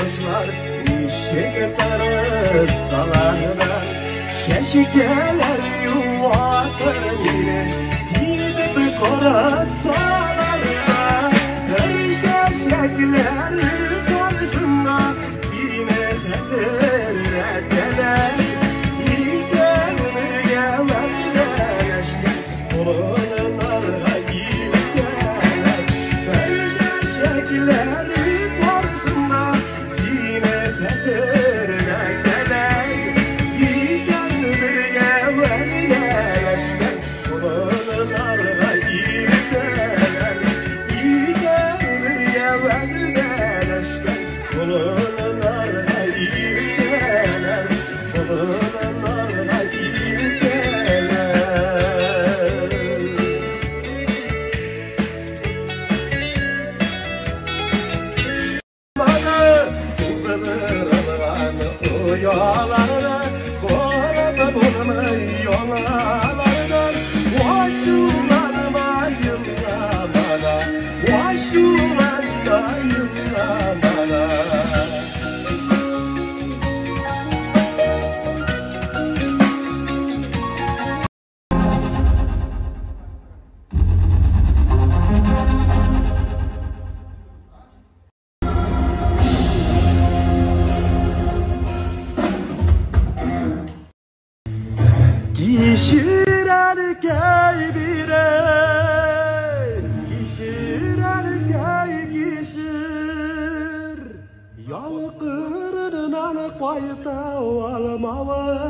kuşlar işe tarıp salarlar. Şeşikeler yuvatır yine gidip korasalar. Her şeşekler karşında sinedir redeler. İlken bir gelenler eşken kolunlarla giderler. Her şeşekler karşında sinedir redeler. İlken bir gelenler eşken kolunlarla giderler. İlken bir gelenler eşken kolunlarla giderler. Kolunlarla giderler. Bana uzanır alan uyalarına, kolanı bulmayı yolalardan. Vaşulanma yıllamana, vaşulanma yıllamana. Kişiler kaybire, kişiler kaygışır. Yalqırından qayta olmavımını.